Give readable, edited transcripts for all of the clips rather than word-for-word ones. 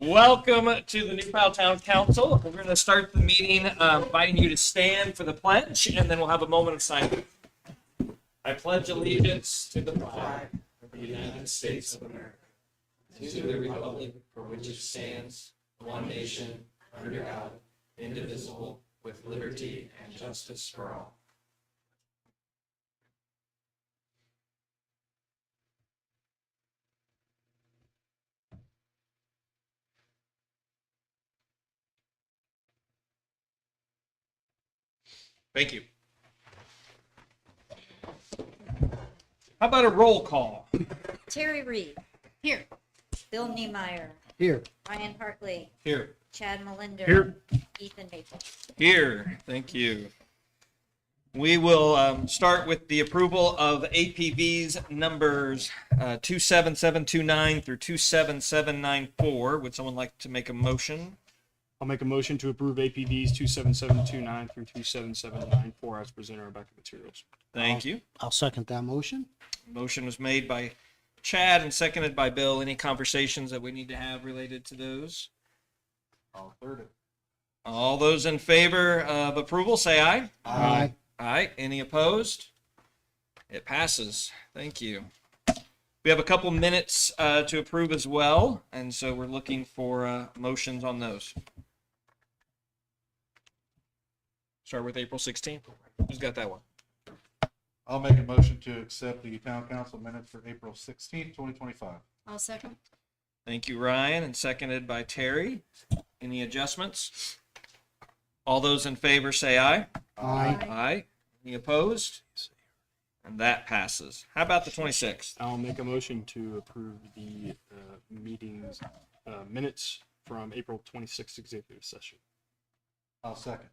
Welcome to the New Powell Town Council. We're going to start the meeting inviting you to stand for the pledge, and then we'll have a moment of silence. I pledge allegiance to the flag of the United States of America, to the republic for which it stands, one nation, under God, indivisible, with liberty and justice for all. Thank you. How about a roll call? Terry Reed. Here. Bill Niemeyer. Here. Ryan Hartley. Here. Chad Melinder. Here. Ethan Maples. Here. Thank you. We will start with the approval of APVs numbers 27729 through 27794. Would someone like to make a motion? I'll make a motion to approve APVs 27729 through 27794 as presented in our backup materials. Thank you. I'll second that motion. Motion was made by Chad and seconded by Bill. Any conversations that we need to have related to those? I'll third it. All those in favor of approval, say aye. Aye. Aye. Any opposed? It passes. Thank you. We have a couple minutes to approve as well, and so we're looking for motions on those. Start with April 16th. Who's got that one? I'll make a motion to accept the town council minutes for April 16th, 2025. I'll second. Thank you, Ryan, and seconded by Terry. Any adjustments? All those in favor say aye. Aye. Aye. Any opposed? And that passes. How about the 26th? I'll make a motion to approve the meetings minutes from April 26th executive session. I'll second.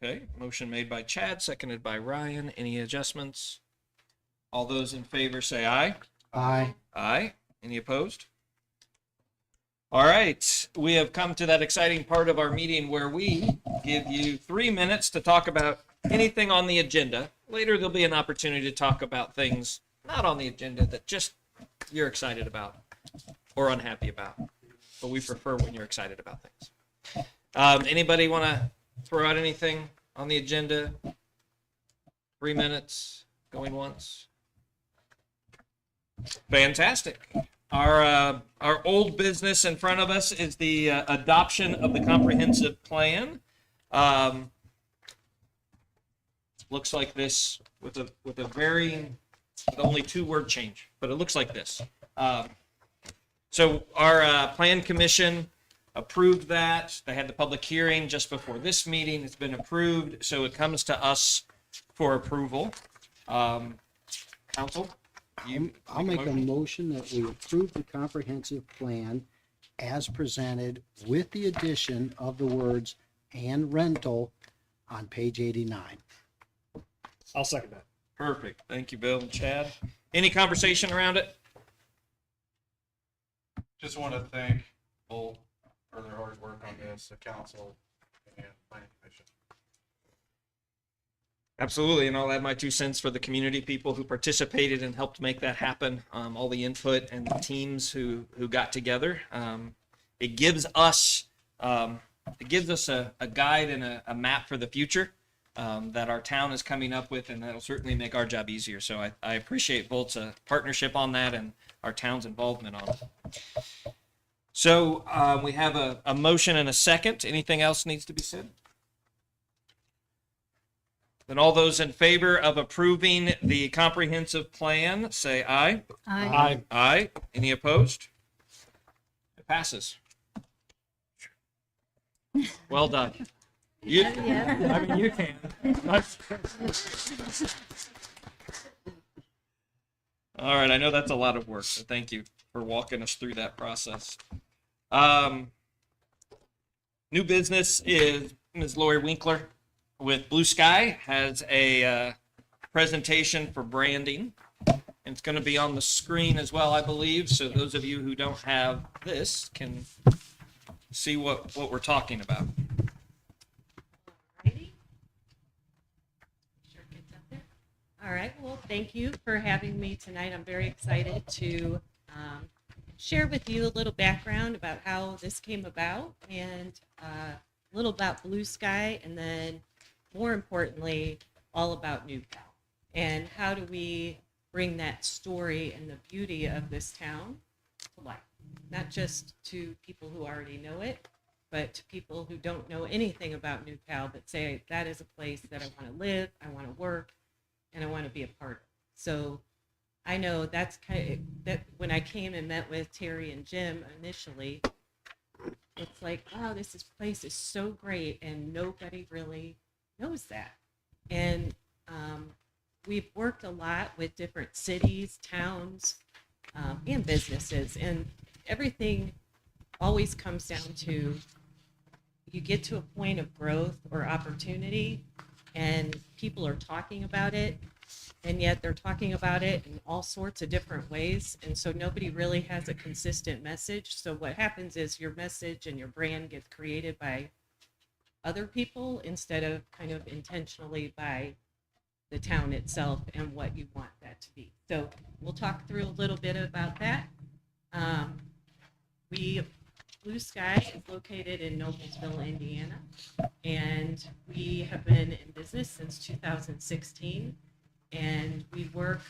Okay, motion made by Chad, seconded by Ryan. Any adjustments? All those in favor say aye. Aye. Aye. Any opposed? All right, we have come to that exciting part of our meeting where we give you 3 minutes to talk about anything on the agenda. Later, there'll be an opportunity to talk about things not on the agenda that just you're excited about or unhappy about. But we prefer when you're excited about things. Anybody want to throw out anything on the agenda? 3 minutes, going once. Fantastic. Our old business in front of us is the adoption of the comprehensive plan. Looks like this with a varying, with only 2-word change, but it looks like this. So our plan commission approved that. They had the public hearing just before this meeting. It's been approved, so it comes to us for approval. Council, I'll make a motion that we approve the comprehensive plan as presented with the addition of the words "and rental" on page 89. I'll second that. Perfect. Thank you, Bill and Chad. Any conversation around it? Just want to thank Bull for their hard work on this, the council and planning commission. Absolutely, and I'll add my 2 cents for the community people who participated and helped make that happen. All the input and the teams who got together. It gives us a guide and a map for the future that our town is coming up with, and that'll certainly make our job easier. So I appreciate Volt's partnership on that and our town's involvement on it. So we have a motion and a second. Anything else needs to be said? Then all those in favor of approving the comprehensive plan, say aye. Aye. Aye. Any opposed? It passes. Well done. You, I mean, you can. All right, I know that's a lot of work, so thank you for walking us through that process. New business is Ms. Lori Winkler with Blue Sky has a presentation for branding. And it's going to be on the screen as well, I believe. So those of you who don't have this can see what we're talking about. All right. Well, thank you for having me tonight. I'm very excited to share with you a little background about how this came about and a little about Blue Sky, and then more importantly, all about New Cal. And how do we bring that story and the beauty of this town to life? Not just to people who already know it, but to people who don't know anything about New Cal, but say, that is a place that I want to live, I want to work, and I want to be a part of. So I know that's kind of that when I came and met with Terry and Jim initially, it's like, oh, place is so great, and nobody really knows that. And we've worked a lot with different cities, towns, and businesses, and everything always comes down to you get to a point of growth or opportunity, and people are talking about it, and yet they're talking about it in all sorts of different ways, and so nobody really has a consistent message. So what happens is your message and your brand gets created by other people instead of kind of intentionally by the town itself and what you want that to be. So we'll talk through a little bit about that. Blue Sky is located in Noblesville, Indiana, and we have been in business since 2016. And we work,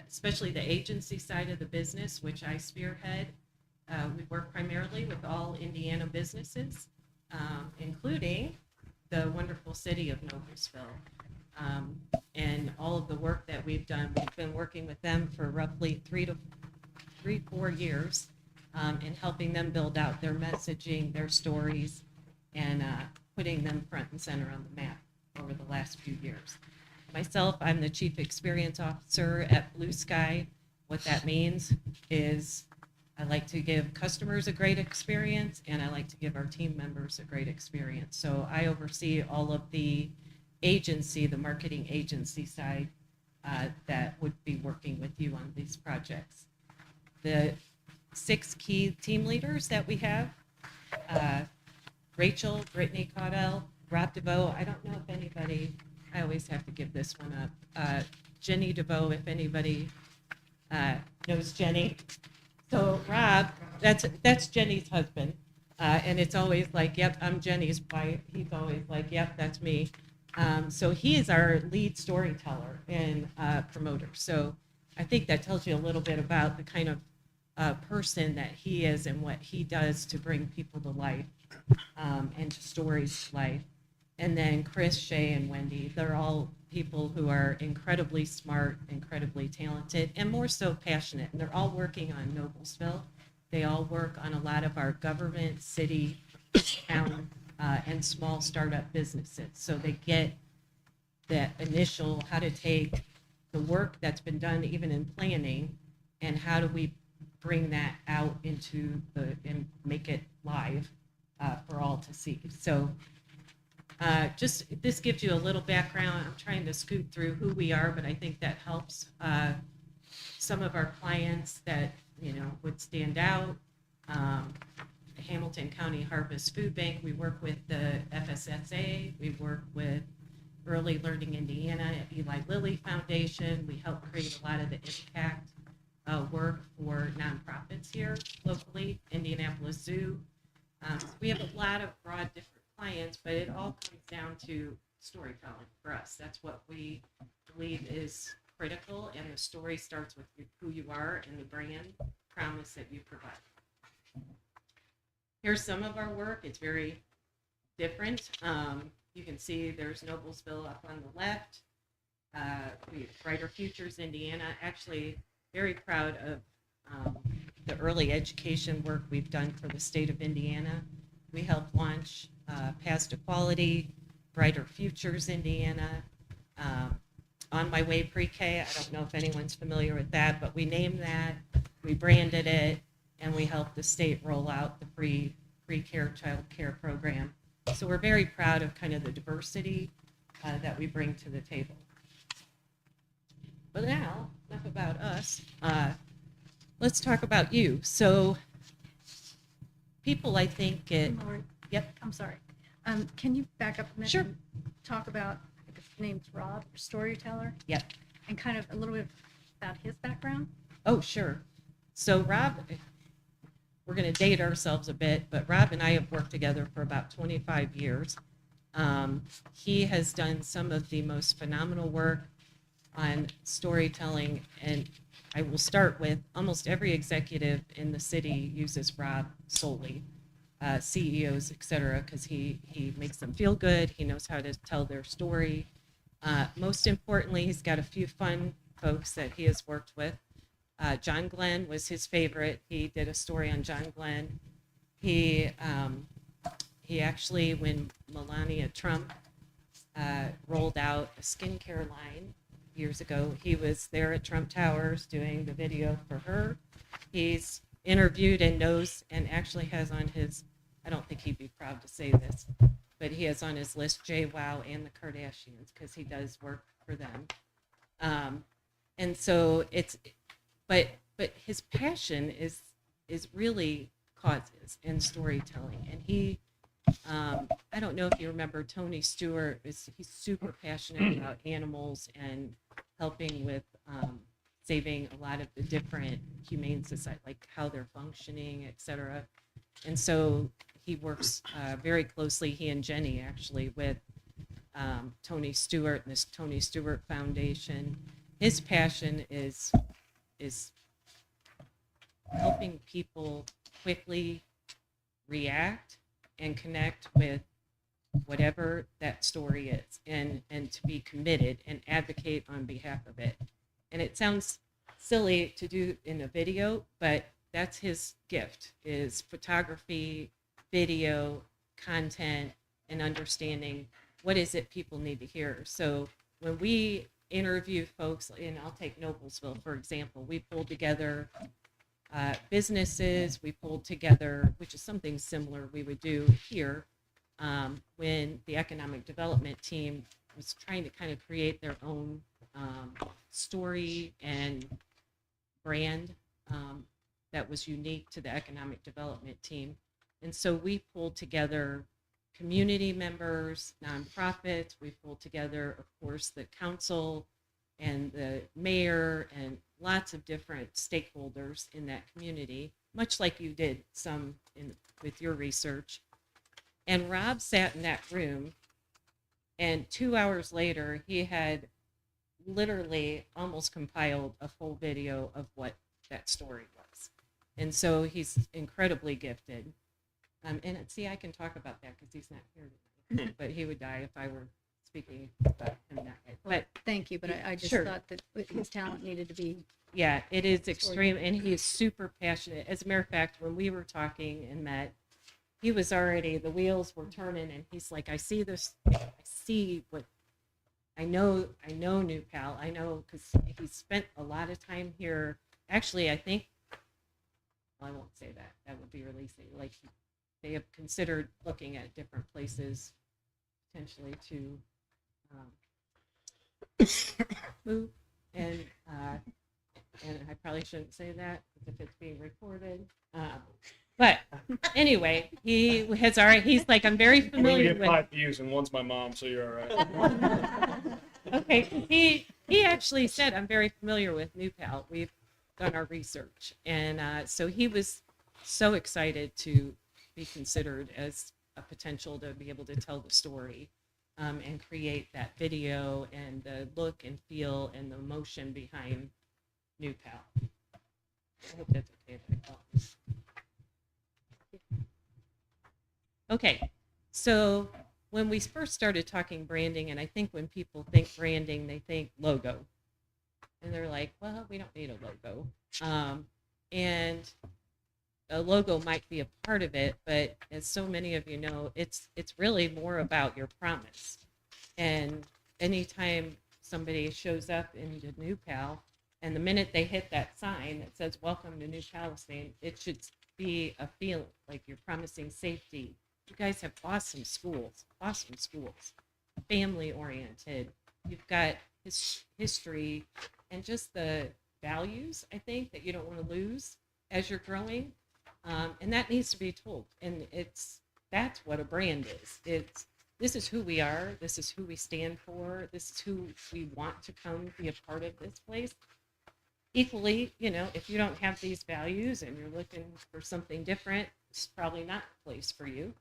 especially the agency side of the business, which I spearhead. We work primarily with all Indiana businesses, including the wonderful city of Noblesville. And all of the work that we've done, we've been working with them for roughly 4 years, and helping them build out their messaging, their stories, and putting them front and center on the map over the last few years. Myself, I'm the Chief Experience Officer at Blue Sky. What that means is I like to give customers a great experience, and I like to give our team members a great experience. So I oversee all of the agency, the marketing agency side that would be working with you on these projects. The 6 key team leaders that we have, Rachel, Brittany Caudell, Rob DeVoe. I don't know if anybody, I always have to give this one up. Jenny DeVoe, if anybody knows Jenny. So Rob, that's Jenny's husband. And it's always like, yep, I'm Jenny's wife. He's always like, yep, that's me. So he is our lead storyteller and promoter. So I think that tells you a little bit about the kind of person that he is and what he does to bring people to life, and to stories to life. And then Chris, Shay, and Wendy, they're all people who are incredibly smart, incredibly talented, and more so passionate. And they're all working on Noblesville. They all work on a lot of our government, city, town, and small startup businesses. So they get that initial how to take the work that's been done even in planning, and how do we bring that out into and make it live for all to see. So just this gives you a little background. I'm trying to scoot through who we are, but I think that helps some of our clients that would stand out. Hamilton County Harvest Food Bank. We work with the FSSA. We work with Early Learning Indiana, Eli Lilly Foundation. We help create a lot of the impact work for nonprofits here locally. Indianapolis Zoo. So we have a lot of broad different clients, but it all comes down to storytelling for us. That's what we believe is critical, and the story starts with who you are and the brand promise that you provide. Here's some of our work. It's very different. You can see there's Noblesville up on the left. We have Brighter Futures Indiana. Actually, very proud of the early education work we've done for the state of Indiana. We helped launch Past Equality, Brighter Futures Indiana, On My Way Pre-K. I don't know if anyone's familiar with that, but we named that, we branded it, and we helped the state roll out the free pre-care child care program. So we're very proud of kind of the diversity that we bring to the table. But now, enough about us. Let's talk about you. So people, I think, Lori, yep. I'm sorry. Can you back up a minute? Sure. And talk about, I think his name's Rob, storyteller, Yep. and kind of a little bit about his background? Oh, sure. So Rob, we're going to date ourselves a bit, but Rob and I have worked together for about 25 years. He has done some of the most phenomenal work on storytelling, and I will start with almost every executive in the city uses Rob solely, CEOs, et cetera, because he makes them feel good. He knows how to tell their story. Most importantly, he's got a few fun folks that he has worked with. John Glenn was his favorite. He did a story on John Glenn. He actually, when Melania Trump rolled out a skincare line years ago, he was there at Trump Towers doing the video for her. He's interviewed and knows, and actually has on his, I don't think he'd be proud to say this, but he has on his list JWoww and the Kardashians because he does work for them. And so but his passion is really causes and storytelling. And he, I don't know if you remember Tony Stewart, he's super passionate about animals and helping with saving a lot of the different humane society, like how they're functioning, et cetera. And so he works very closely, he and Jenny actually, with Tony Stewart and this Tony Stewart Foundation. His passion is helping people quickly react and connect with whatever that story is, and to be committed and advocate on behalf of it. And it sounds silly to do in a video, but that's his gift, is photography, video, content, and understanding what is it people need to hear. So when we interview folks, and I'll take Noblesville, for example, we pulled together businesses, we pulled together, which is something similar we would do here, when the economic development team was trying to kind of create their own story and brand that was unique to the economic development team. And so we pulled together community members, nonprofits, we pulled together, of course, the council and the mayor and lots of different stakeholders in that community, much like you did some with your research. And Rob sat in that room, and 2 hours later, he had literally almost compiled a full video of what that story was. And so he's incredibly gifted. And see, I can talk about that because he's not here today, but he would die if I were speaking about him that way. But Thank you, but I just Sure. thought that his talent needed to be. yeah, it is extreme, and he is super passionate. As a matter of fact, when we were talking and met, he was already, the wheels were turning, and he's like, I see this, I see what, I know New Pal, I know, because he spent a lot of time here. Actually, I think, well, I won't say that, that would be releasing, like, they have considered looking at different places potentially to move, and I probably shouldn't say that if it's being recorded. But anyway, he has already. He's like, I'm very I'm gonna familiar get with. 5 views, and one's my mom, so you're all right. Okay, he actually said, I'm very familiar with New Pal. We've done our research, and so he was so excited to be considered as a potential to be able to tell the story, and create that video and the look and feel and the emotion behind New Pal. I hope that's okay. Okay, so when we first started talking branding, and I think when people think branding, they think logo. And they're like, well, we don't need a logo. And a logo might be a part of it, but as so many of you know, it's really more about your promise. And anytime somebody shows up into New Pal, and the minute they hit that sign that says welcome to New Palestine, it should be a feeling like you're promising safety. You guys have awesome schools, family oriented. You've got history and just the values, I think, that you don't want to lose as you're growing. And that needs to be told. And that's what a brand is. This is who we are. This is who we stand for. This is who we want to come be a part of this place. equally, if you don't have these values and you're looking for something different, it's probably not the place for you.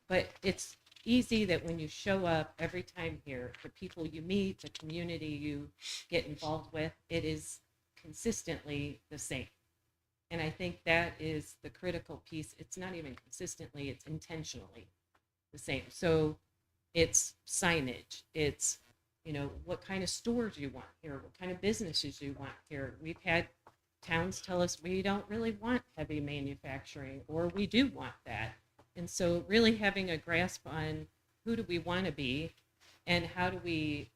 But it's easy that when you show up every time here, the people you meet, the community you get involved with, it is consistently the same. And I think that is the critical piece. It's not even consistently, it's intentionally the same. So it's signage, it's, what kind of stores you want here, what kind of businesses you want here. We've had towns tell us we don't really want heavy manufacturing, or we do want that. And so really having a grasp on who do we want to be and how do we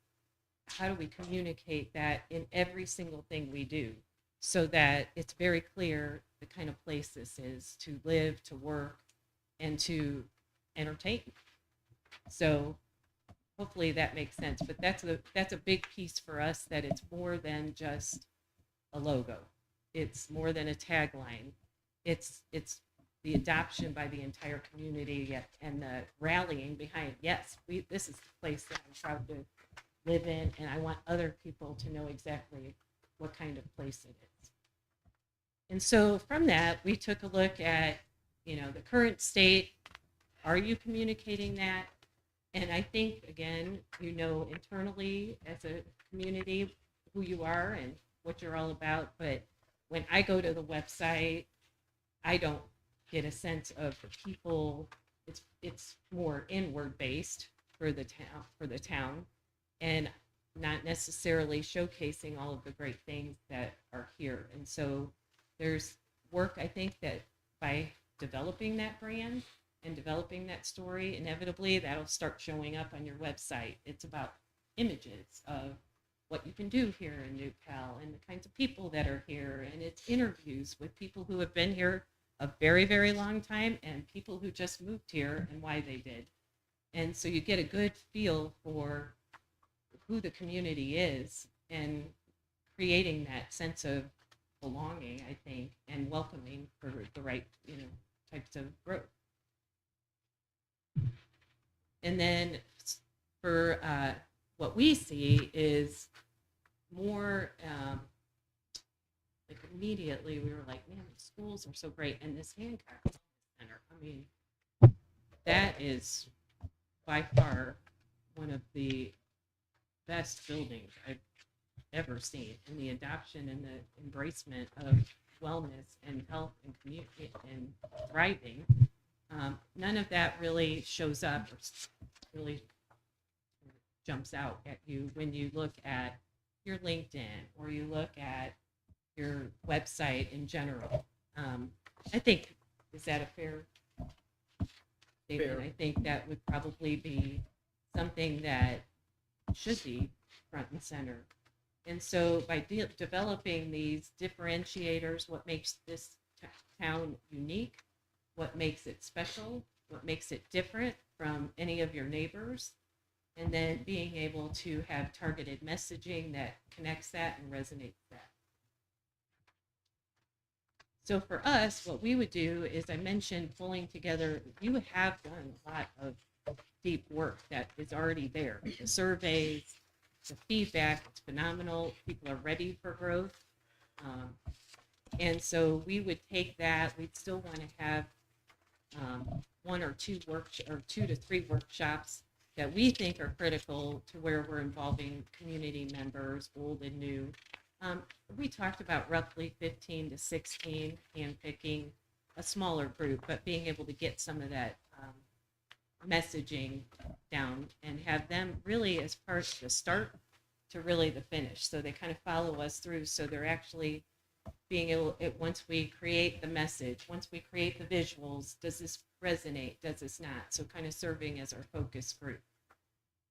communicate that in every single thing we do, so that it's very clear the kind of place this is to live, to work, and to entertain. So hopefully that makes sense. But that's a big piece for us, that it's more than just a logo. It's more than a tagline. It's the adoption by the entire community and the rallying behind, yes, this is the place that I'm proud to live in, and I want other people to know exactly what kind of place it is. And so from that, we took a look at, the current state. Are you communicating that? And I think, again, internally as a community who you are and what you're all about. But when I go to the website, I don't get a sense of the people. It's more inward based for the town, and not necessarily showcasing all of the great things that are here. And so there's work, I think, that by developing that brand and developing that story, inevitably that'll start showing up on your website. It's about images of what you can do here in New Pal and the kinds of people that are here, and it's interviews with people who have been here a very, very long time and people who just moved here and why they did. And so you get a good feel for who the community is, and creating that sense of belonging, I think, and welcoming for the right, types of growth. And then for what we see is more like immediately we were like, man, the schools are so great, and this Hancock Center, I mean, that is by far one of the best buildings I've ever seen, and the adoption and the embracement of wellness and health and community and thriving. None of that really shows up or really jumps out at you when you look at your LinkedIn or you look at your website in general. I think, is that a fair statement? Fair. I think that would probably be something that should be front and center. And so by developing these differentiators, what makes this town unique, what makes it special, what makes it different from any of your neighbors, and then being able to have targeted messaging that connects that and resonates that. So for us, what we would do is, I mentioned pulling together, you have done a lot of deep work that is already there. The surveys, the feedback, it's phenomenal. People are ready for growth. And so we would take that, we'd still want to have 1 or 2 or 2 to 3 workshops that we think are critical to where we're involving community members, old and new. We talked about roughly 15 to 16, handpicking a smaller group, but being able to get some of that messaging down and have them really as part of the start to really the finish. So they kind of follow us through. So they're actually being able, once we create the message, once we create the visuals, does this resonate? Does this not? So kind of serving as our focus group.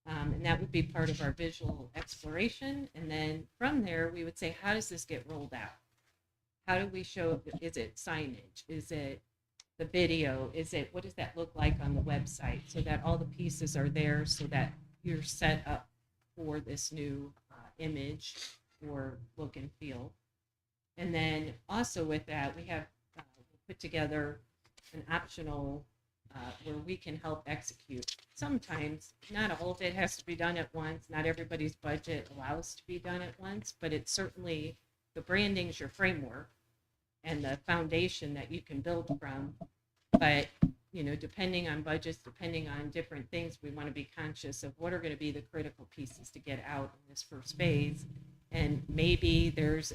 And that would be part of our visual exploration. And then from there, we would say, how does this get rolled out? How do we show, is it signage? Is it the video? Is it, what does that look like on the website? So that all the pieces are there so that you're set up for this new image or look and feel. And then also with that, we have put together an optional where we can help execute. Sometimes, not all of it has to be done at once. Not everybody's budget allows to be done at once, but it's certainly the branding's your framework and the foundation that you can build from. But, you know, depending on budgets, depending on different things, we want to be conscious of what are going to be the critical pieces to get out in this first phase. And maybe there's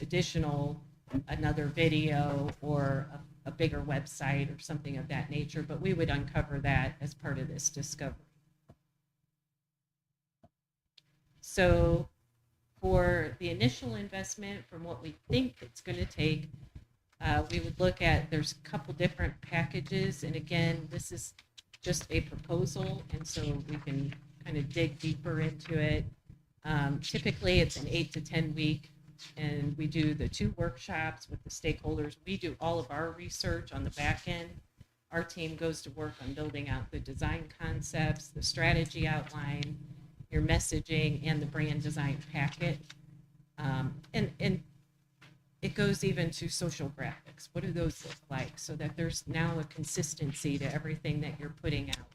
another video or a bigger website or something of that nature, but we would uncover that as part of this discovery. So for the initial investment, from what we think it's going to take, we would look at, there's a couple different packages. And again, this is just a proposal. And so we can kind of dig deeper into it. Typically it's an 8 to 10 week, and we do the 2 workshops with the stakeholders. We do all of our research on the back end. Our team goes to work on building out the design concepts, the strategy outline, your messaging, and the brand design packet. And it goes even to social graphics. What do those look like? So that there's now a consistency to everything that you're putting out,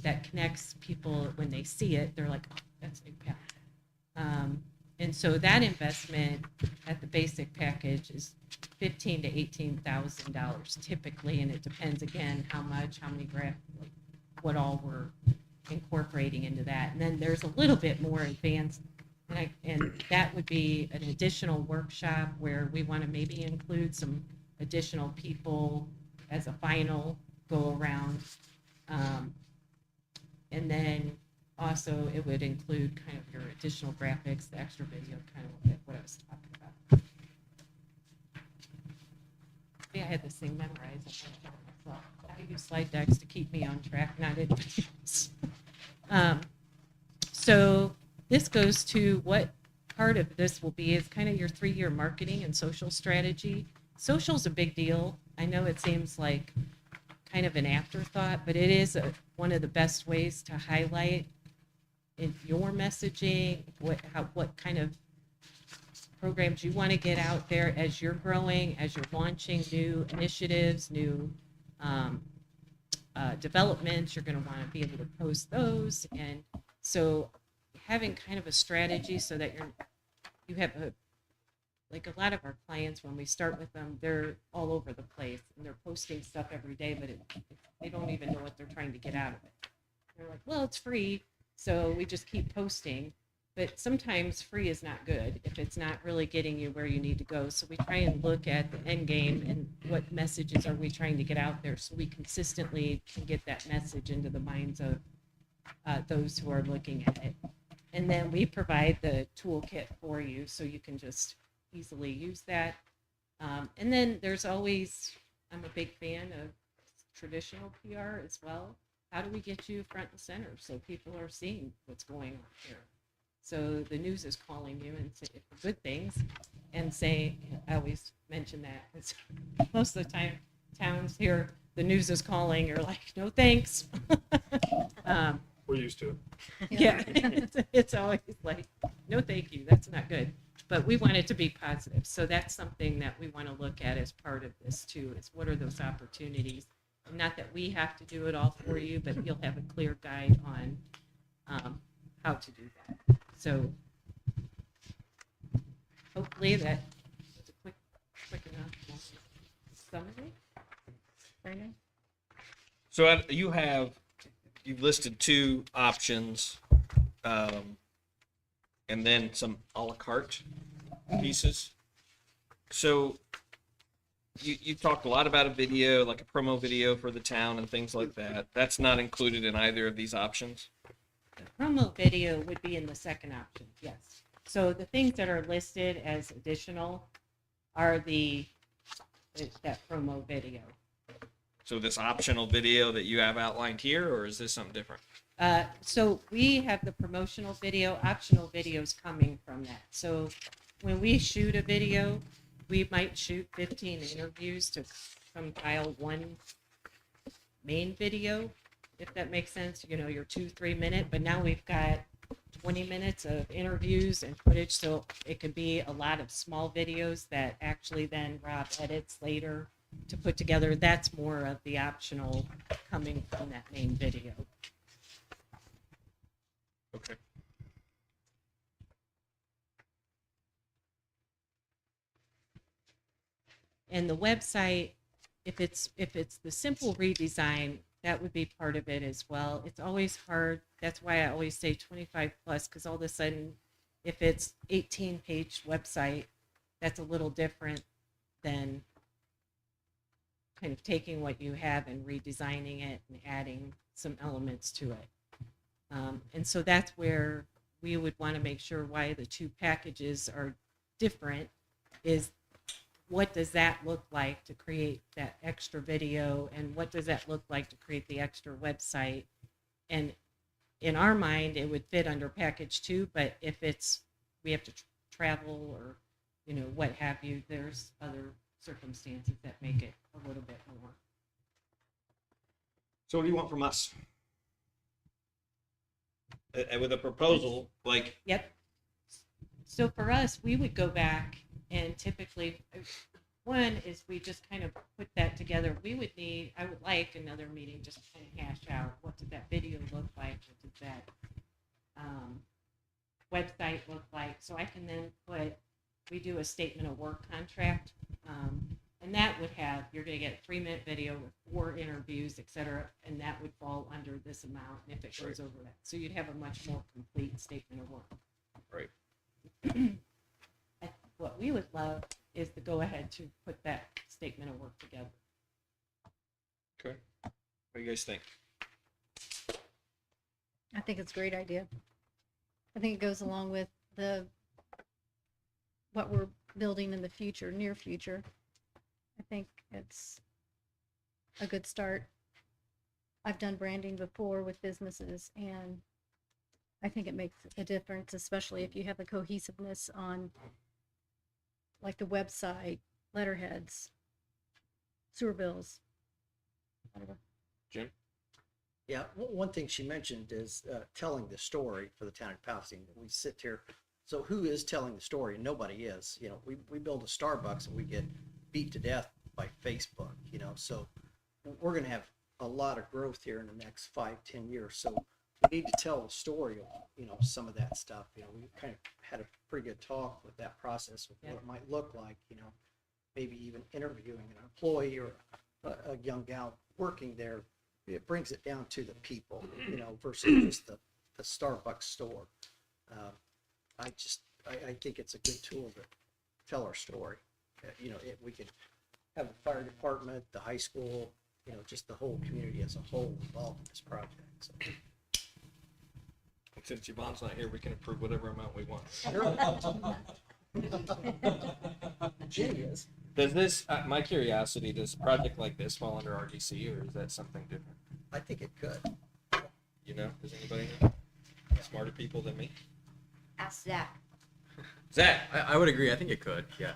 that connects people. When they see it, they're like, oh, that's New Pal. And so that investment at the basic package is $15,000 to $18,000 typically, and it depends again how much, how many graphics, what all we're incorporating into that. And then there's a little bit more advanced, and that would be an additional workshop where we want to maybe include some additional people as a final go around. And then also it would include kind of your additional graphics, the extra video, kind of what I was talking about. Yeah, I had this thing memorized. I use slide decks to keep me on track, not anybody else. So this goes to what part of this will be is kind of your 3-year marketing and social strategy. Social's a big deal. I know it seems like kind of an afterthought, but it is one of the best ways to highlight in your messaging what kind of programs you want to get out there as you're growing, as you're launching new initiatives, new developments. You're going to want to be able to post those. And so having kind of a strategy so that you have like a lot of our clients, when we start with them, they're all over the place and they're posting stuff every day, but they don't even know what they're trying to get out of it. They're like, well, it's free, so we just keep posting. But sometimes free is not good if it's not really getting you where you need to go. So we try and look at the end game and what messages are we trying to get out there so we consistently can get that message into the minds of those who are looking at it. And then we provide the toolkit for you so you can just easily use that. And then there's always, I'm a big fan of traditional PR as well. How do we get you front and center so people are seeing what's going on here? So the news is calling you and say good things and say, I always mention that. It's, most of the time, towns here, the news is calling, you're like, no thanks. We're used to it. Yeah, it's always like, no thank you, that's not good. But we want it to be positive. So that's something that we want to look at as part of this too, is what are those opportunities? And not that we have to do it all for you, but you'll have a clear guide on how to do that. So hopefully that was a quick enough summary. Very nice. So you've listed 2 options, and then some a la carte pieces. So you talked a lot about a video, like a promo video for the town and things like that. That's not included in either of these options? The promo video would be in the second option, yes. So the things that are listed as additional are that promo video. So this optional video that you have outlined here, or is this something different? So we have the promotional video, optional videos coming from that. So when we shoot a video, we might shoot 15 interviews to compile one main video, if that makes sense. You know, your 2-3 minute, but now we've got 20 minutes of interviews and footage. So it could be a lot of small videos that actually then Rob edits later to put together. That's more of the optional coming from that main video. Okay. And the website, if it's the simple redesign, that would be part of it as well. It's always hard. That's why I always say 25 plus, because all of a sudden, if it's 18-page website, that's a little different than kind of taking what you have and redesigning it and adding some elements to it. And so that's where we would want to make sure why the two packages are different is what does that look like to create that extra video, and what does that look like to create the extra website? And in our mind, it would fit under package 2, but if it's we have to travel or what have you, there's other circumstances that make it a little bit more. So what do you want from us? With a proposal, like, Yep. So for us, we would go back and typically, one is we just kind of put that together. I would like another meeting just to kind of hash out what did that video look like, what did that website look like. So I can then we do a statement of work contract. And that would have, you're going to get a 3-minute video with 4 interviews, et cetera, and that would fall under this amount if it goes over that. So you'd have a much more complete statement of work. right. What we would love is to go ahead to put that statement of work together. Okay. What do you guys think? I think it's a great idea. I think it goes along with what we're building in the future, near future. I think it's a good start. I've done branding before with businesses, and I think it makes a difference, especially if you have the cohesiveness on like the website, letterheads, sewer bills, whatever. Jim? Yeah, one thing she mentioned is telling the story for the town of Palestine. We sit here, so who is telling the story? Nobody is. We build a Starbucks and we get beat to death by Facebook, so we're going to have a lot of growth here in the next 5-10 years. So we need to tell the story of, some of that stuff. We kind of had a pretty good talk with that process of what it might look like, maybe even interviewing an employee or a young gal working there. It brings it down to the people, versus just the Starbucks store. I think it's a good tool to tell our story. We could have the fire department, the high school, just the whole community as a whole involved in this project. So. Since Yvonne's not here, we can approve whatever amount we want. Genius. Does this, my curiosity, does a project like this fall under RDC, or is that something different? I think it could. Does anybody know? Smarter people than me? Ask Zach. Zach? I would agree. I think it could. Yeah.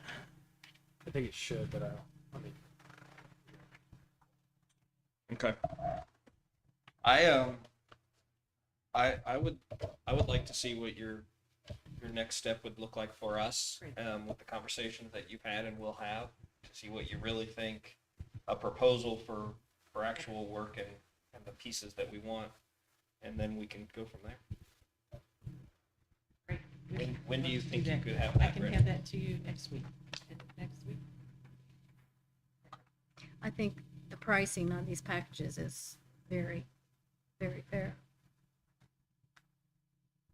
I think it should, but I mean, Okay. I would like to see what your next step would look like for us, with the conversations that you've had and will have, to see what you really think, a proposal for actual work and the pieces that we want, and then we can go from there. Great. When do you Let's think do you that. could have I that can ready? have that to you next week. I think the pricing on these packages is very, very fair.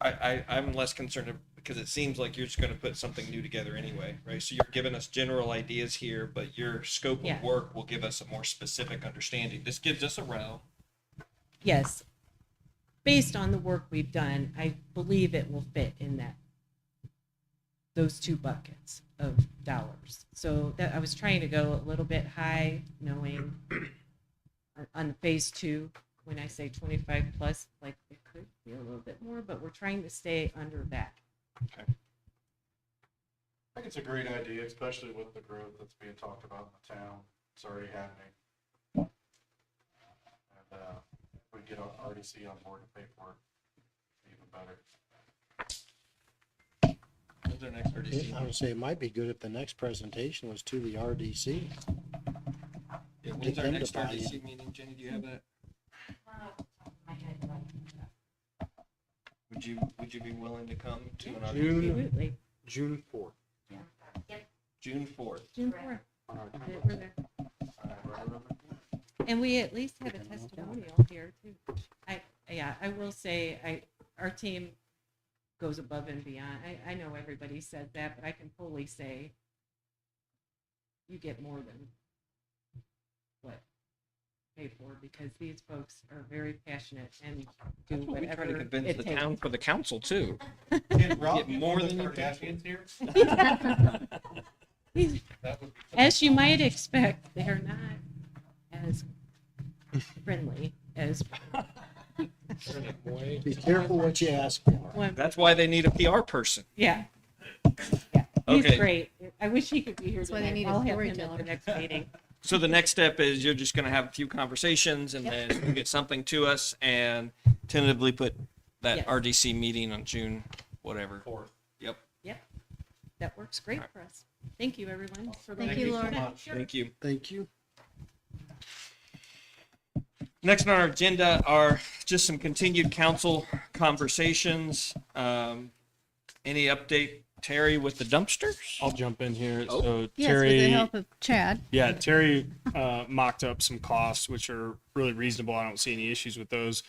I'm less concerned because it seems like you're just going to put something new together anyway, right? So you're giving us general ideas here, but your scope Yeah. of work will give us a more specific understanding. This gives us a realm. Yes. Based on the work we've done, I believe it will fit in those 2 buckets of dollars. So that I was trying to go a little bit high, knowing on phase 2, when I say 25 plus, like it could be a little bit more, but we're trying to stay under that. I think it's a great idea, especially with the growth that's being talked about in the town. It's already happening. And if we get our RDC on board to pay for it, even better. When's our next RDC? I would say it might be good if the next presentation was to the RDC. Yeah, when's get our them to next buy RDC in. meeting, Jenny? Do you have that? Would you be willing to come to an RDC? Absolutely. June 4th. June 4th. June 4th. We're there. And we at least have a testimonial here too. I will say, our team goes above and beyond. I know everybody said that, but I can fully say you get more than what you pay for, because these folks are very passionate and do That's what we try whatever to convince it the takes. town for the council too. Can Rob Get more than you Kardashians here? That would be As you might expect, they are not as friendly as Be careful what you ask for. one. That's why they need a PR person. Yeah. Yeah. He's Okay. great. I wish he could be here That's why they tonight. need a I'll have him storyteller. at the next meeting. So the next step is you're just going to have a few conversations and then you get something to us and tentatively put that Yes. RDC meeting on June, whatever. 4th. Yep. Yep. That works great for us. Thank you, everyone. for Thank letting you, me Laura. know. much. Thank you. Thank you. Next on our agenda are just some continued council conversations. Any update, Terry, with the dumpsters? I'll jump in here. Oh. So Yes, with Terry, the help of Chad. yeah, Terry mocked up some costs, which are really reasonable. I don't see any issues with those.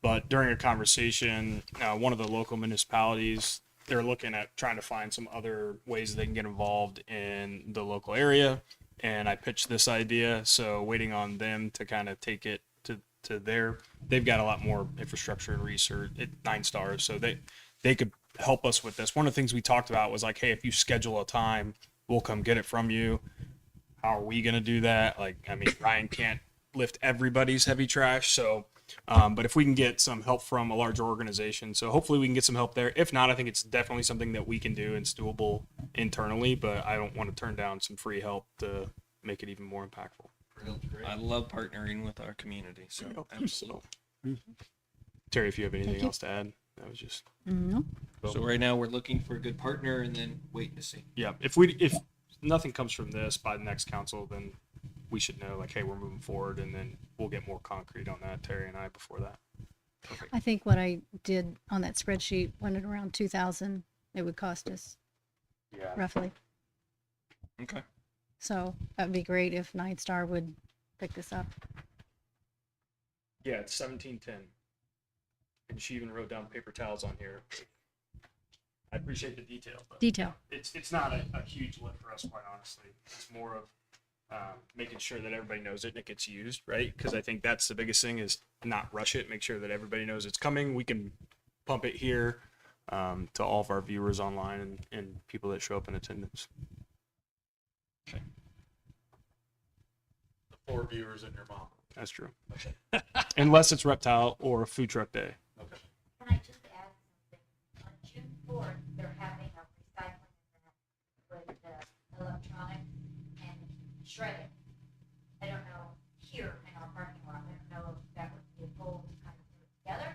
But during a conversation, one of the local municipalities, they're looking at trying to find some other ways they can get involved in the local area. And I pitched this idea, so waiting on them to kind of take it to they've got a lot more infrastructure and research at 9 Stars, so they could help us with this. One of the things we talked about was like, hey, if you schedule a time, we'll come get it from you. How are we going to do that? Like, I mean, Ryan can't lift everybody's heavy trash. So, but if we can get some help from a larger organization, so hopefully we can get some help there. If not, I think it's definitely something that we can do and it's doable internally, but I don't want to turn down some free help to make it even more impactful. I love partnering with our community, so absolutely. Terry, if you have anything you. else to add, that was just, No. So right now we're looking for a good partner and then waiting to see. yeah. If nothing comes from this by the next council, then we should know like, hey, we're moving forward, and then we'll get more concrete on that, Terry and I, before that. I think what I did on that spreadsheet, when it around 2,000, it would cost us Yeah. roughly. Okay. So that'd be great if 9 Star would pick this up. Yeah, it's 1710. And she even wrote down paper towels on here. I appreciate the detail, but Detail. it's not a huge lift for us, quite honestly. It's more of making sure that everybody knows it and it gets used, right? Because I think that's the biggest thing is not rush it. Make sure that everybody knows it's coming. We can pump it here to all of our viewers online and people that show up in attendance. Okay. The 4 viewers and your mom. That's true. Unless it's reptile or a food truck day. Okay. Can I just add something? On June 4th, they're having a recycling event with electronics and shredding. I don't know, here in our parking lot, I don't know if that would be a goal to kind of do it together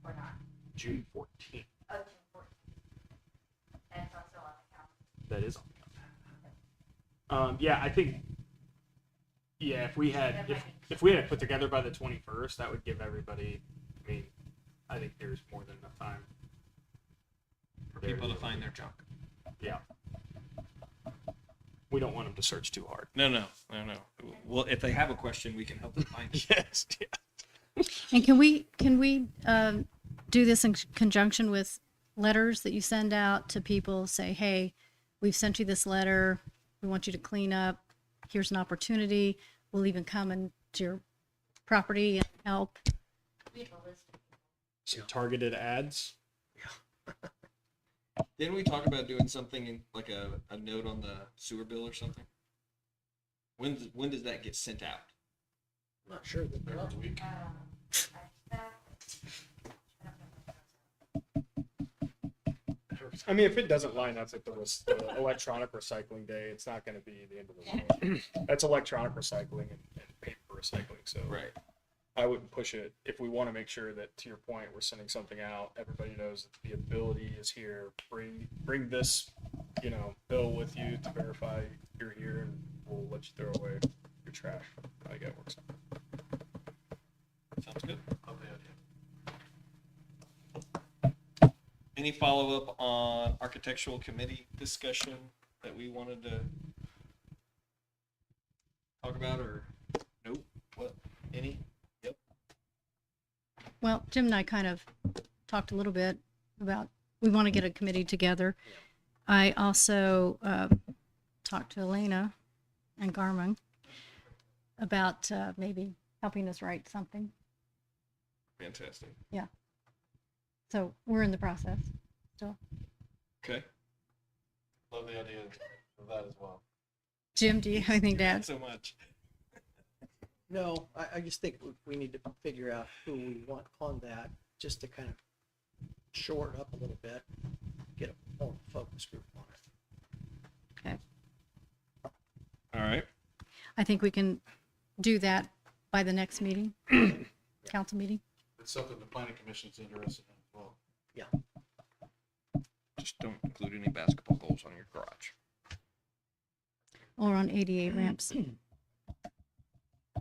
or not. June 14th. Oh, June 14th. That's also on the calendar. That is on. Yeah, I think. Yeah, if we had put together by the 21st, that would give everybody. I mean, I think there's more than enough time For people to find their junk. Yeah. We don't want them to search too hard. No. Well, if they have a question, we can help them find it. Yes. Yeah. And can we do this in conjunction with letters that you send out to people? Say, hey, we've sent you this letter. We want you to clean up. Here's an opportunity. We'll even come into your property and help. We have a list of Some targeted ads. Didn't we talk about doing something in like a note on the sewer bill or something? When does that get sent out? I'm not sure. Every week. I mean, if it doesn't line up with the electronic recycling day, it's not going to be the end of the world. That's electronic recycling and paper recycling. So Right. I wouldn't push it. If we want to make sure that, to your point, we're sending something out, everybody knows that the ability is here. Bring this, bill with you to verify you're here, and we'll let you throw away your trash. I think that works. Sounds good. Love the idea. Any follow up on architectural committee discussion that we wanted to about, or nope? What? Any? Yep. Well, Jim and I kind of talked a little bit about, we want to get a committee together. I also talked to Elena and Garmin about maybe helping us write something. Fantastic. So we're in the process still. Okay. Love the idea of that as well. Jim, do you have anything to add? So much. No, I just think we need to figure out who we want on that, just to kind of shore it up a little bit, get a more focus group on it. Okay. All right. I think we can do that by the next meeting, council meeting. It's something the planning commission's interested in as well. Just don't include any basketball goals on your garage. Or on ADA ramps.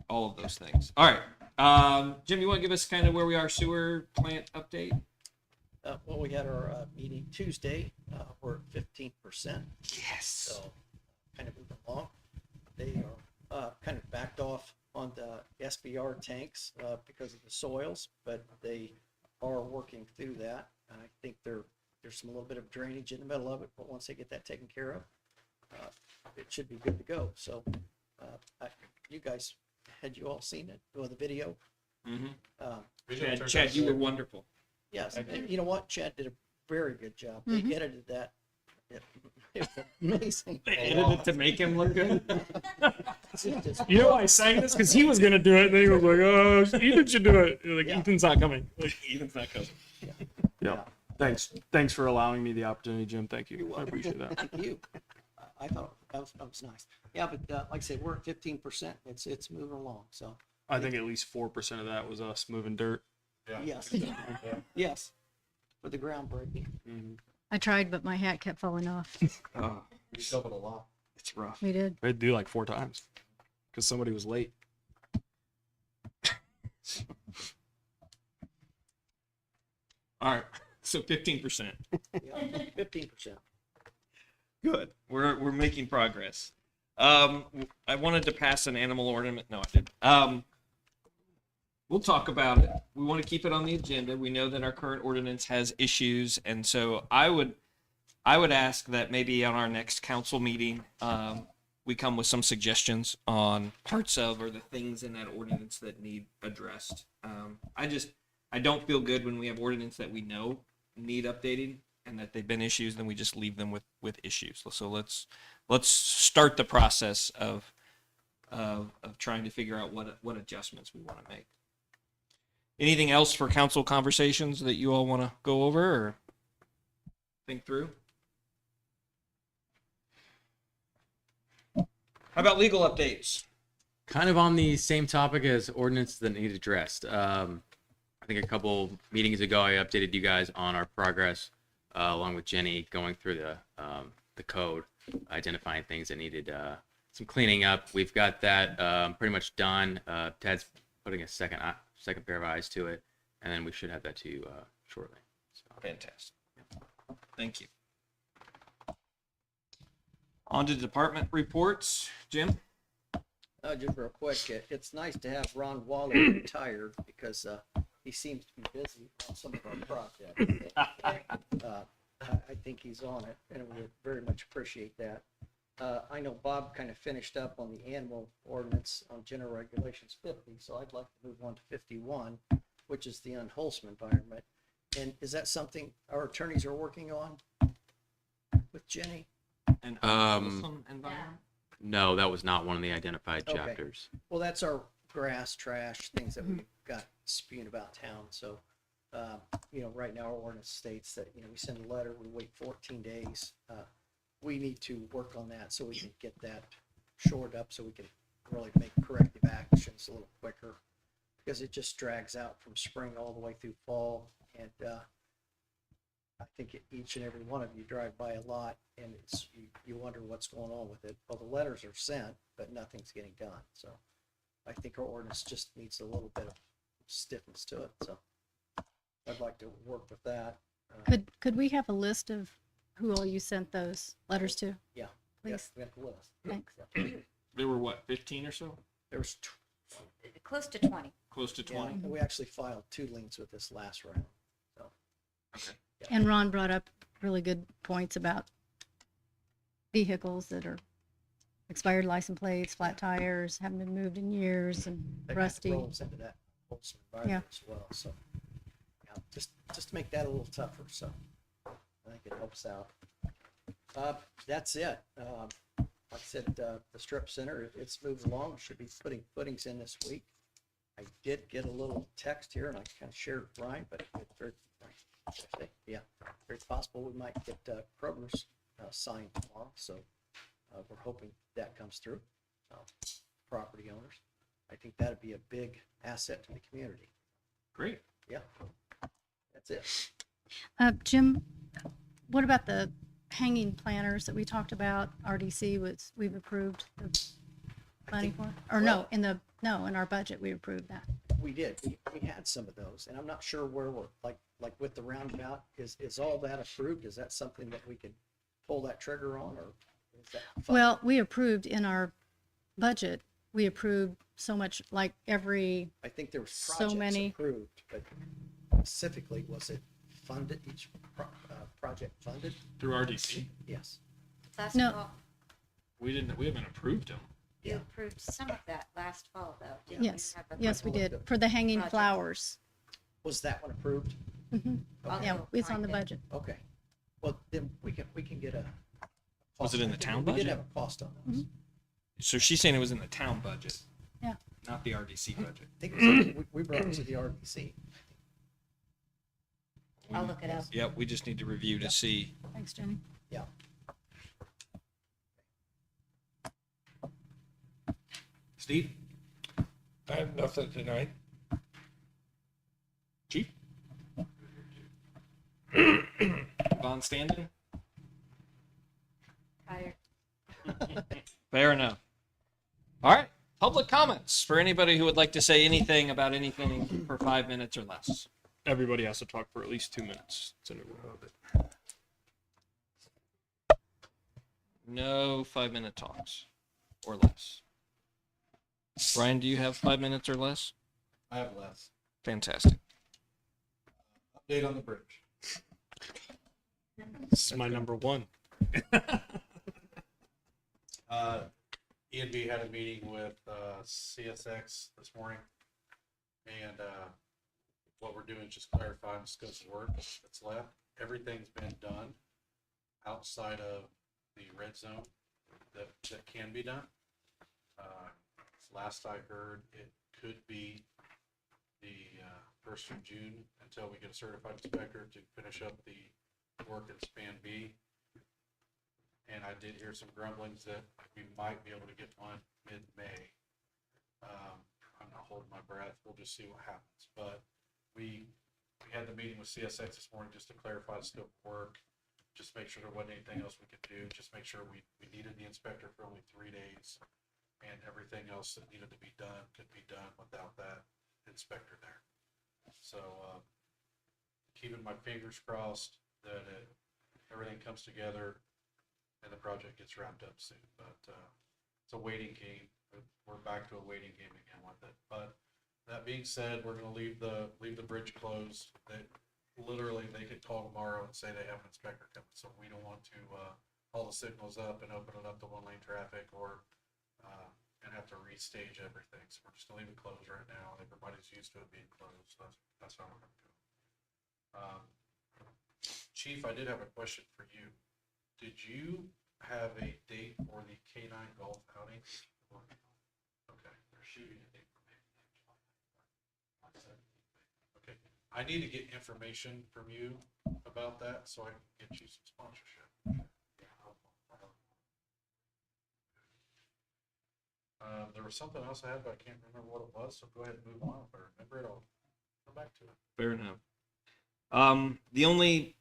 All of those things. All right. Jim, you want to give us kind of where we are sewer plant update? Well, we had our meeting Tuesday. We're at 15%. Yes. So kind of moving along. They are kind of backed off on the SBR tanks because of the soils, but they are working through that. And I think there's some little bit of drainage in the middle of it, but once they get that taken care of, it should be good to go. So you guys, had you all seen it? Well, the video? Mm-hmm. Chad, you were wonderful. Yes. And you know what? Chad did a very good job. They edited that. It was amazing. They edited it to make him look good. You know why I sang this? Because he was gonna do it, and then he was like, "Oh, Ethan should do it." Like, Yeah. Ethan's not coming. Like, Ethan's not coming. yeah. Thanks for allowing me the opportunity, Jim. Thank you. I appreciate that. Thank you. I thought that was nice. Yeah, but like I said, we're at 15%. It's moving along. So I think at least 4% of that was us moving dirt. Yeah. yes, yes, for the groundbreaking. I tried, but my hat kept falling off. Oh, We shoveled a lot. it's rough. We did. I had to do like 4 times because somebody was late. All right. So 15%. Yeah, 15%. Good. We're making progress. I wanted to pass an animal ornament. No, I didn't. We'll talk about it. We want to keep it on the agenda. We know that our current ordinance has issues, and so I would ask that maybe on our next council meeting, we come with some suggestions on parts of or the things in that ordinance that need addressed. I don't feel good when we have ordinance that we know need updating and that they've been issues, then we just leave them with issues. So let's start the process of trying to figure out what adjustments we want to make. Anything else for council conversations that you all want to go over or think through? How about legal updates? Kind of on the same topic as ordinance that need addressed. I think a couple meetings ago, I updated you guys on our progress, along with Jenny, going through the code, identifying things that needed some cleaning up. We've got that pretty much done. Ted's putting a second pair of eyes to it, and then we should have that to you shortly. So. Fantastic. Thank you. On to department reports. Jim? Just real quick, it's nice to have Ron Waller retired because he seems to be busy on some of our projects. I think he's on it, and we very much appreciate that. I know Bob kind of finished up on the animal ordinance on general regulations 50, so I'd like to move on to 51, which is the unwholesome environment. And is that something our attorneys are working on with Jenny? And Um, environment? No, that was not one of the identified Okay. chapters. Well, that's our grass, trash, things that we've got spewing about town. So, right now our ordinance states that, we send a letter, we wait 14 days. We need to work on that so we can get that shored up so we can really make corrective actions a little quicker, because it just drags out from spring all the way through fall. And I think each and every one of you drive by a lot and you wonder what's going on with it. Well, the letters are sent, but nothing's getting done. So I think our ordinance just needs a little bit of stiffness to it. So I'd like to work with that. Could we have a list of who all you sent those letters to? Yeah. Please. We have the list. Thanks. There were what, 15 or so? There's, Close to 20. Close to yeah, 20. we actually filed 2 liens with this last round. So, And Ron brought up really good points about vehicles that are expired license plates, flat tires, haven't been moved in years, and that kind of rusty. rolls into that wholesome environment as well. So, yeah, just to make that a little tougher. So, I think it helps out. That's it. Like I said, the strip center, it's moved along. Should be putting footings in this week. I did get a little text here, and I kind of shared it with Ryan, but it's very, yeah, very possible we might get Kroger's signed tomorrow. So we're hoping that comes through. Property owners, I think that'd be a big asset to the community. Great. Yeah, that's it. Jim, what about the hanging planters that we talked about? RDC we've approved the money for, or well- in our budget, we approved that. We did. We had some of those, and I'm not sure where we're like with the roundabout. Is all that approved? Is that something that we could pull that trigger on, or is that fine? Well, we approved in our budget, we approved so much, like every, I think there was so projects many. approved, but specifically, was it funded? Each project funded? Through RDC, Yes. Last No. fall, we haven't approved them. you approved some of that last fall, though, didn't you? yes, Have a yes, we couple of did, the for the hanging projects. flowers. Was that one approved? Mhm. Okay. Yeah, it's on the Find it. budget. Okay. Well, then we can get a. Was it in the town We budget? did have a cost on those. So she's saying it was in the town budget. Yeah. Not the RDC budget. I think it was, we brought it to the RDC. I'll look it up. Yep, we just need to review to see. Thanks, Jenny. Yeah. Steve? I have nothing tonight. Chief? Von Standen? Tired. Fair enough. All right. Public comments for anybody who would like to say anything about anything for 5 minutes or less. Everybody has to talk for at least 2 minutes. It's a new rule. No 5-minute talks or less. Brian, do you have 5 minutes or less? I have less. Fantastic. Update on the bridge. This is my number one. ENB had a meeting with CSX this morning, and what we're doing is just clarifying the scope of work that's left. Everything's been done outside of the red zone that can be done. Last I heard, it could be the 1st of June until we get a certified inspector to finish up the work in Span B. And I did hear some grumblings that we might be able to get one mid-May. I'm not holding my breath. We'll just see what happens. But we had the meeting with CSX this morning just to clarify the scope of work, just make sure there wasn't anything else we could do, just make sure we needed the inspector for only 3 days, and everything else that needed to be done could be done without that inspector there. So keeping my fingers crossed that everything comes together and the project gets wrapped up soon. But it's a waiting game. We're back to a waiting game again with it. But that being said, we're going to leave the bridge closed. That literally they could call tomorrow and say they have an inspector coming. So we don't want to haul the signals up and open it up to 1-lane traffic or and have to restage everything. So we're just going to leave it closed right now. Everybody's used to it being closed. So that's how we're going to do it. Chief, I did have a question for you. Did you have a date for the K9 golf outing? Okay, they're shooting a date for May. Okay, I need to get information from you about that so I can get you some sponsorship. There was something else I had, but I can't remember what it was, so go ahead and move on. If I remember it, I'll come back to it. Fair enough. The only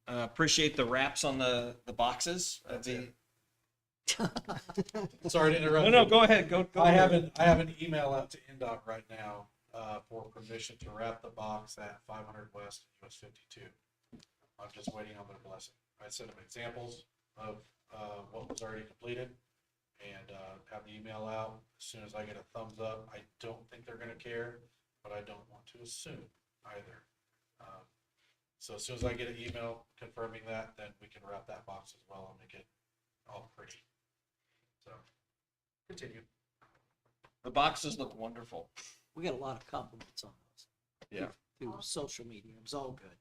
appreciate the wraps on the boxes. That's it. Sorry to interrupt. No, you. go ahead. Go. I have an email out to NDOT right now for permission to wrap the box at 500 West US 52. I'm just waiting on their blessing. I sent them examples of what was already completed, and have the email out as soon as I get a thumbs up. I don't think they're gonna care, but I don't want to assume either. So as soon as I get an email confirming that, then we can wrap that box as well and make it all pretty. So, continue. The boxes look wonderful. We got a lot of compliments on those. Yeah. Through social media. It was all good.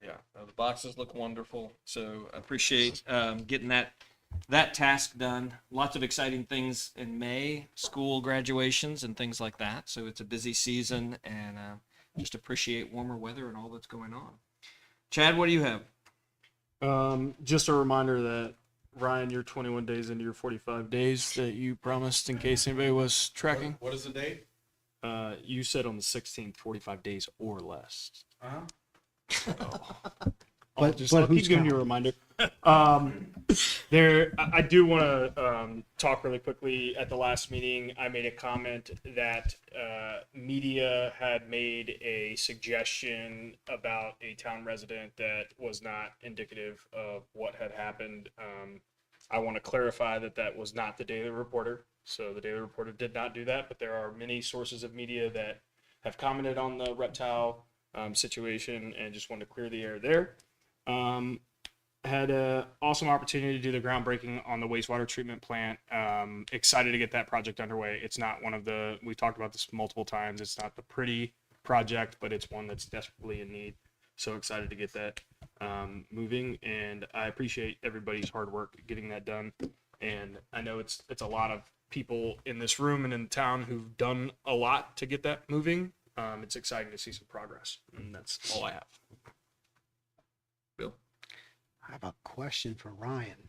Yeah, the boxes look wonderful. So I appreciate getting that task done. Lots of exciting things in May, school graduations and things like that. So it's a busy season, and just appreciate warmer weather and all that's going on. Chad, what do you have? Just a reminder that Ryan, you're 21 days into your 45 days that you promised in case anybody was tracking. What is the date? You said on the 16th, 45 days or less. Uh-huh. I'll keep giving you a reminder. I do want to talk really quickly. At the last meeting, I made a comment that media had made a suggestion about a town resident that was not indicative of what had happened. I want to clarify that that was not the Daily Reporter. So the Daily Reporter did not do that, but there are many sources of media that have commented on the reptile situation, and just wanted to clear the air there. Had an awesome opportunity to do the groundbreaking on the wastewater treatment plant. Excited to get that project underway. It's not one of the, we've talked about this multiple times, it's not the pretty project, but it's one that's desperately in need. So excited to get that moving, and I appreciate everybody's hard work getting that done. And I know it's a lot of people in this room and in town who've done a lot to get that moving. It's exciting to see some progress, and that's all I have. Bill? I have a question for Ryan.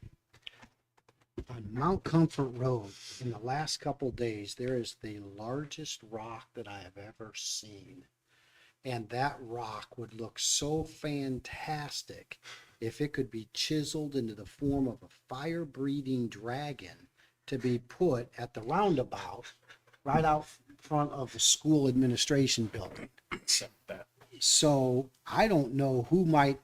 On Mount Comfort Road, in the last couple days, there is the largest rock that I have ever seen. And that rock would look so fantastic if it could be chiseled into the form of a fire-breathing dragon to be put at the roundabout right out front of the school administration building. So I don't know who might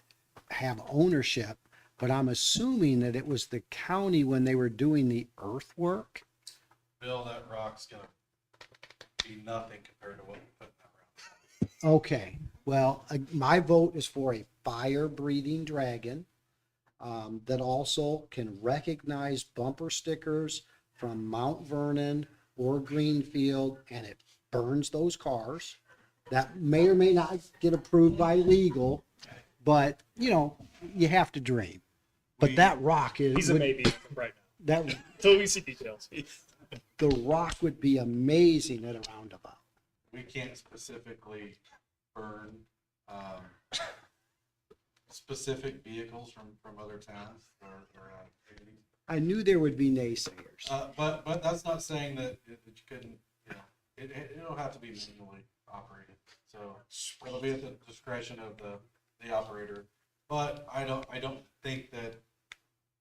have ownership, but I'm assuming that it was the county when they were doing the earthwork. Bill, that rock's gonna be nothing compared to what we put in that round. Okay, well, my vote is for a fire-breathing dragon that also can recognize bumper stickers from Mount Vernon or Greenfield, and it burns those cars. That may or may not get approved by legal, but you know, you have to dream. But that rock is He's a maybe right now. that Until we see details. the rock would be amazing at a roundabout. We can't specifically burn specific vehicles from other towns or communities. I knew there would be naysayers. But that's not saying that you couldn't, you know, it'll have to be manually operated. So it'll be at the discretion of the operator. But I don't think that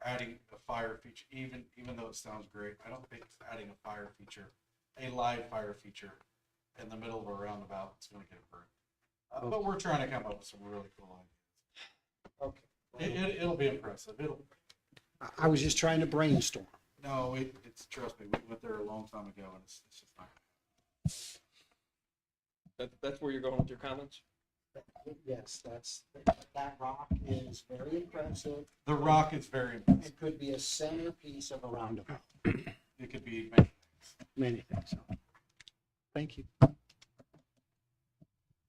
adding a fire feature, even though it sounds great, I don't think adding a fire feature, a live fire feature in the middle of a roundabout is going to get burned. But we're trying to come up with some really cool ideas. Okay. It'll be impressive. I was just trying to brainstorm. No, it's trust me, we went there a long time ago, and it's just not. That's where you're going with your comments? Yes, that rock is very impressive. The rock is very impressive. It could be a centerpiece of a roundabout. It could be many things. Many things. Thank you.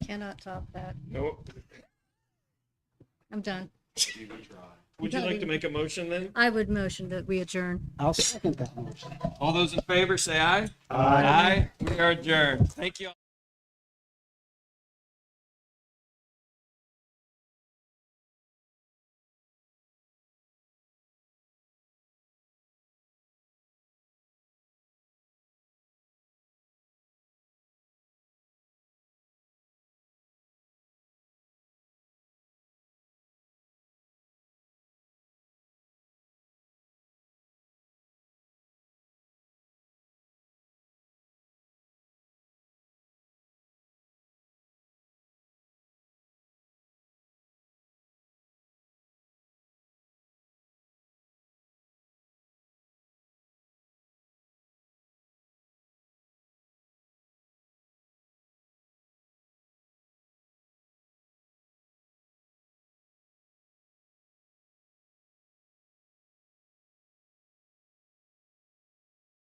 Cannot top that. Nope. I'm done. You would try. Would you like to make a motion then? I would motion that we adjourn. I'll second that motion. All those in favor say aye. Aye. We are adjourned. Thank you all.